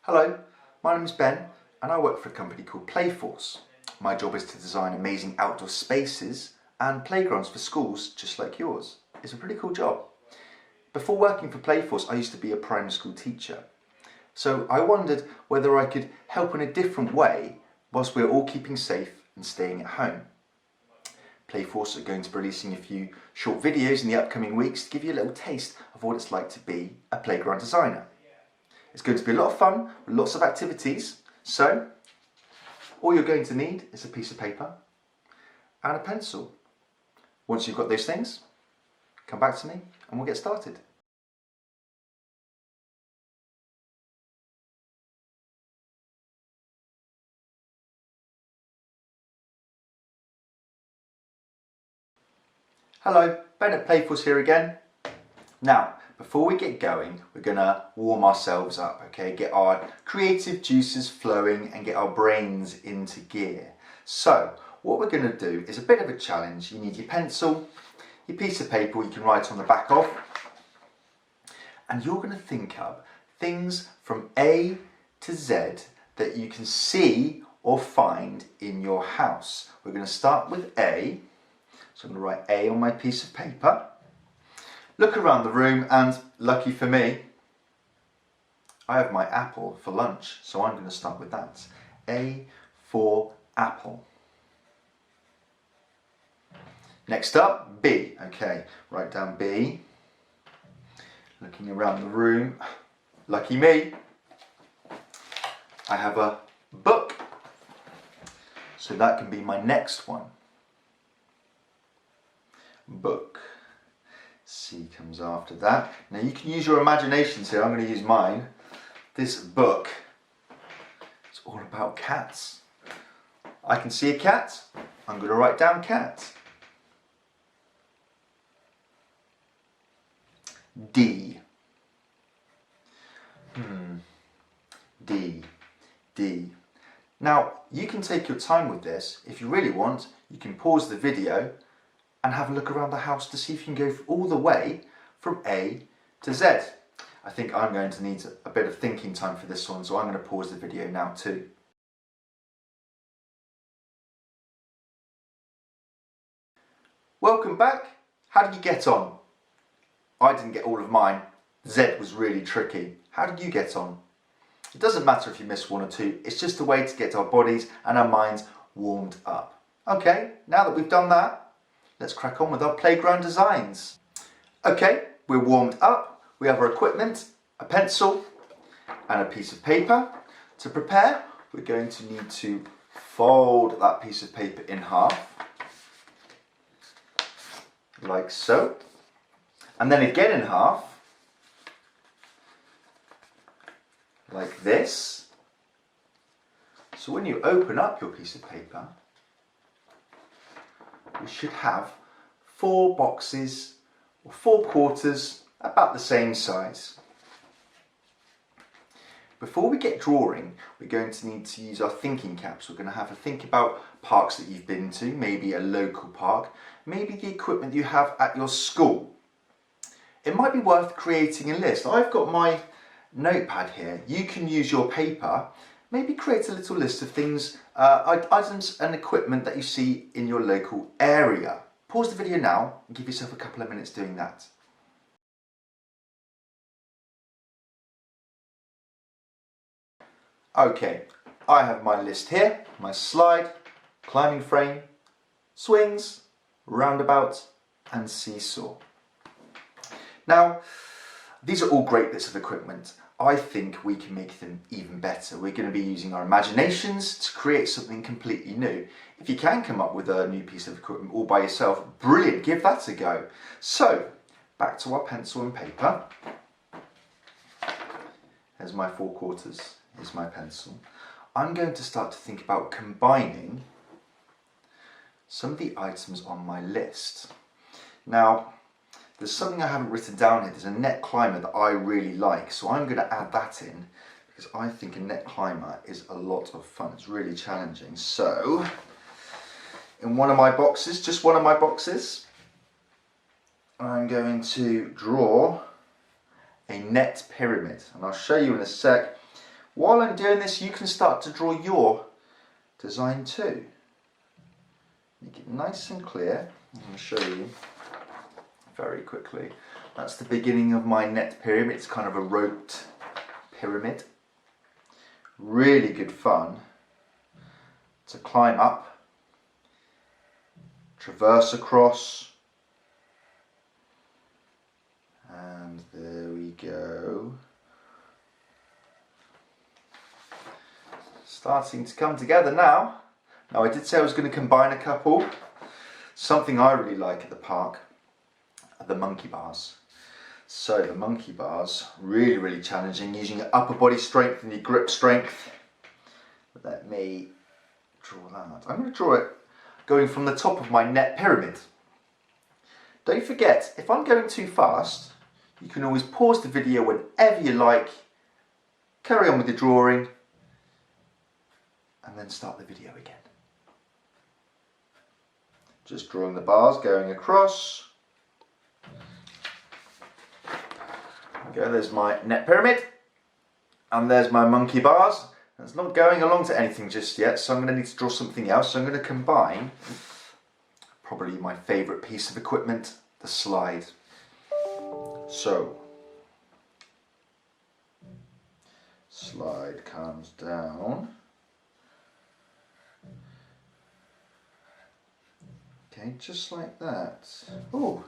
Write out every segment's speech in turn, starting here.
Hello, my name is Ben and I work for a company called Playforce. My job is to design amazing outdoor spaces and playgrounds for schools just like yours. It's a pretty cool job. Before working for Playforce, I used to be a primary school teacher. So I wondered whether I could help in a different way whilst we're all keeping safe and staying at home. Playforce are going to be releasing a few short videos in the upcoming weeks to give you a little taste of what it's like to be a playground designer. It's going to be a lot of fun with lots of activities, so all you're going to need is a piece of paper and a pencil. Once you've got those things, come back to me and we'll get started. Hello, Ben at Playforce here again. Now, before we get going, we're going to warm ourselves up, okay? Get our creative juices flowing and get our brains into gear. So, what we're going to do is a bit of a challenge. You need your pencil, your piece of paper you can write on the back of, and you're going to think up things from A to Z that you can see or find in your house. We're going to start with A, so I'm going to write A on my piece of paper. Look around the room and, lucky for me, I have my apple for lunch, so I'm going to start with that. A for apple. Next up, B. Okay, write down B. Looking around the room, lucky me, I have a book, so that can be my next one. Book. C comes after that. Now you can use your imaginations here. I'm going to use mine. This book is all about cats. I can see a cat. I'm going to write down cat. D. D. Now you can take your time with this. If you really want, you can pause the video and have a look around the house to see if you can go all the way from A to Z. I think I'm going to need a bit of thinking time for this one, so I'm going to pause the video now too. Welcome back. How did you get on? I didn't get all of mine. Z was really tricky. How did you get on? It doesn't matter if you miss one or two, it's just a way to get our bodies and our minds warmed up. Okay, now that we've done that, let's crack on with our playground designs. Okay, we're warmed up. We have our equipment, a pencil and a piece of paper. To prepare, we're going to need to fold that piece of paper in half, like so, and then again in half, like this. So when you open up your piece of paper, we should have 4 boxes or 4 quarters about the same size. Before we get drawing, we're going to need to use our thinking caps. We're going to have to think about parks that you've been to, maybe a local park, maybe the equipment you have at your school. It might be worth creating a list. I've got my notepad here. You can use your paper. Maybe create a little list of things, items and equipment that you see in your local area. Pause the video now and give yourself a couple of minutes doing that. Okay, I have my list here, my slide, climbing frame, swings, roundabout and seesaw. Now, these are all great bits of equipment. I think we can make them even better. We're going to be using our imaginations to create something completely new. If you can come up with a new piece of equipment all by yourself, brilliant, give that a go. So, back to our pencil and paper. Here's my 4 quarters, here's my pencil. I'm going to start to think about combining some of the items on my list. Now, there's something I haven't written down here. There's a net climber that I really like, so I'm going to add that in because I think a net climber is a lot of fun. It's really challenging. So, in one of my boxes, just one of my boxes, I'm going to draw a net pyramid, and I'll show you in a sec While I'm doing this, you can start to draw your design too. Make it nice and clear. I'm going to show you very quickly. That's the beginning of my net pyramid. It's kind of a roped pyramid. Really good fun to climb up, traverse across, and there we go. Starting to come together now. Now I did say I was going to combine a couple. Something I really like at the park are the monkey bars. So the monkey bars, really challenging, using your upper body strength and your grip strength. Let me draw that. I'm going to draw it going from the top of my net pyramid. Don't forget, if I'm going too fast, you can always pause the video whenever you like, carry on with the drawing, and then start the video again. Just drawing the bars going across. There, there's my net pyramid, and there's my monkey bars. It's not going along to anything just yet, so I'm going to need to draw something else. So I'm going to combine probably my favourite piece of equipment, the slide. So, slide comes down. Okay, just like that. Oh,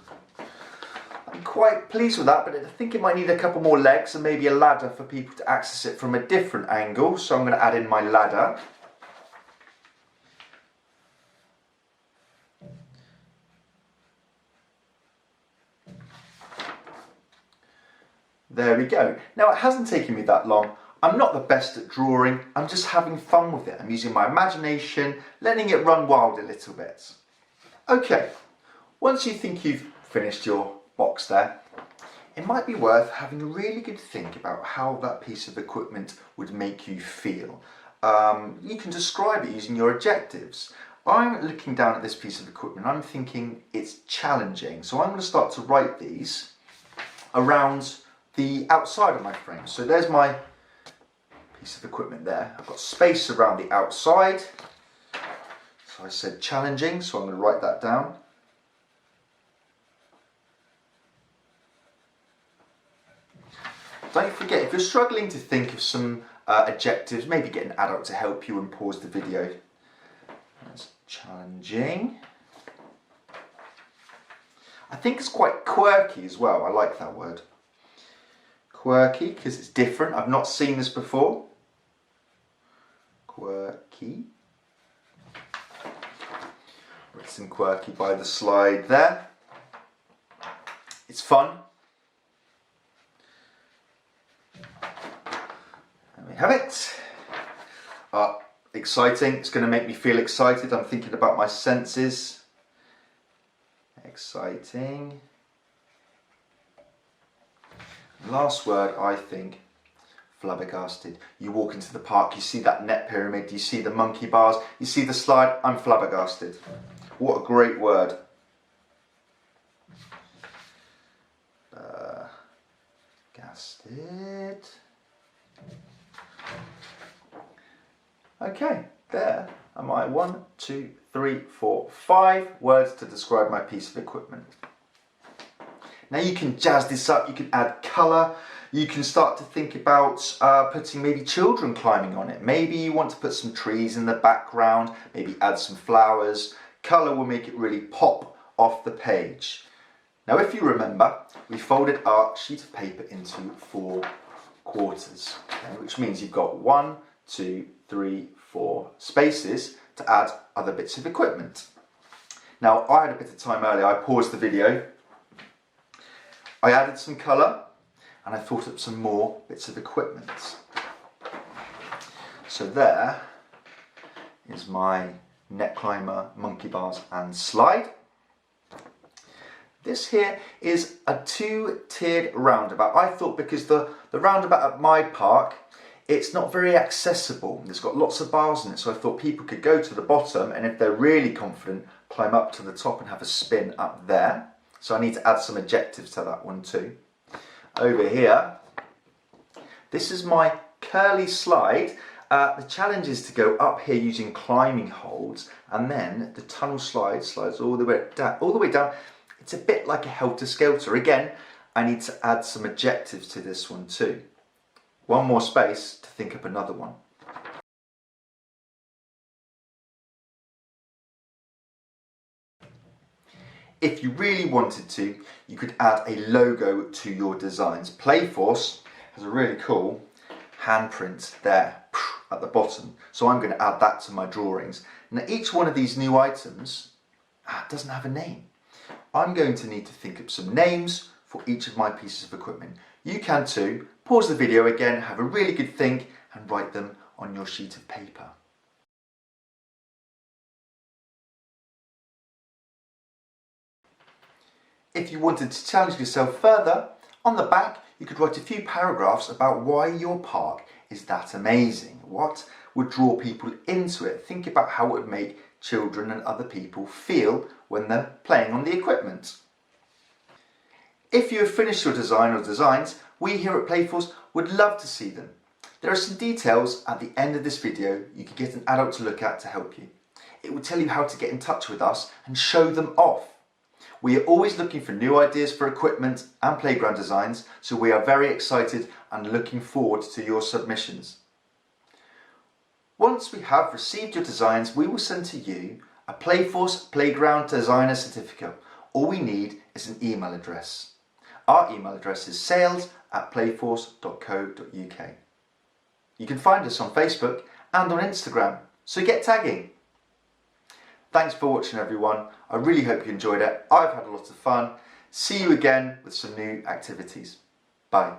I'm quite pleased with that, but I think it might need a couple more legs and maybe a ladder for people to access it from a different angle. So I'm going to add in my ladder. There we go. Now it hasn't taken me that long. I'm not the best at drawing. I'm just having fun with it. I'm using my imagination, letting it run wild a little bit. Okay, once you think you've finished your box there, it might be worth having a really good think about how that piece of equipment would make you feel. You can describe it using your adjectives. I'm looking down at this piece of equipment, I'm thinking it's challenging, so I'm going to start to write these around the outside of my frame. So there's my piece of equipment there. I've got space around the outside. So I said challenging, so I'm going to write that down. Don't forget, if you're struggling to think of some adjectives, maybe get an adult to help you and pause the video. That's challenging. I think it's quite quirky as well. I like that word. Quirky, because it's different. I've not seen this before. Quirky. Written quirky by the slide there. It's fun. There we have it. Exciting. It's going to make me feel excited. I'm thinking about my senses. Exciting. Last word, I think, flabbergasted. You walk into the park, you see that net pyramid, you see the monkey bars, you see the slide, I'm flabbergasted. What a great word. Gasted. Okay, there are my 1, 2, 3, 4, 5 words to describe my piece of equipment. Now you can jazz this up, you can add colour, you can start to think about putting maybe children climbing on it. Maybe you want to put some trees in the background, maybe add some flowers. Colour will make it really pop off the page. Now if you remember, we folded our sheet of paper into 4 quarters, okay, which means you've got 1, 2, 3, 4 spaces to add other bits of equipment. Now I had a bit of time earlier, I paused the video. I added some colour and I thought up some more bits of equipment. So there is my net climber, monkey bars and slide. This here is a 2-tiered roundabout. I thought because the roundabout at my park, it's not very accessible. It's got lots of bars in it, so I thought people could go to the bottom and if they're really confident, climb up to the top and have a spin up there. So I need to add some adjectives to that one too. Over here, this is my curly slide. The challenge is to go up here using climbing holds, and then the tunnel slides all the way down. It's a bit like a helter-skelter. Again, I need to add some adjectives to this one too. One more space to think up another one. If you really wanted to, you could add a logo to your designs. Playforce has a really cool handprint there at the bottom, so I'm going to add that to my drawings. Now each one of these new items doesn't have a name. I'm going to need to think up some names for each of my pieces of equipment. You can too. Pause the video again, have a really good think and write them on your sheet of paper. If you wanted to challenge yourself further, on the back you could write a few paragraphs about why your park is that amazing. What would draw people into it? Think about how it would make children and other people feel when they're playing on the equipment. If you have finished your design or designs, we here at Playforce would love to see them. There are some details at the end of this video you can get an adult to look at to help you. It will tell you how to get in touch with us and show them off. We are always looking for new ideas for equipment and playground designs, so we are very excited and looking forward to your submissions. Once we have received your designs, we will send to you a Playforce Playground Designer Certificate. All we need is an email address. Our email address is sales@playforce.co.uk. You can find us on Facebook and on Instagram, so get tagging. Thanks for watching everyone. I really hope you enjoyed it. I've had a lot of fun. See you again with some new activities. Bye.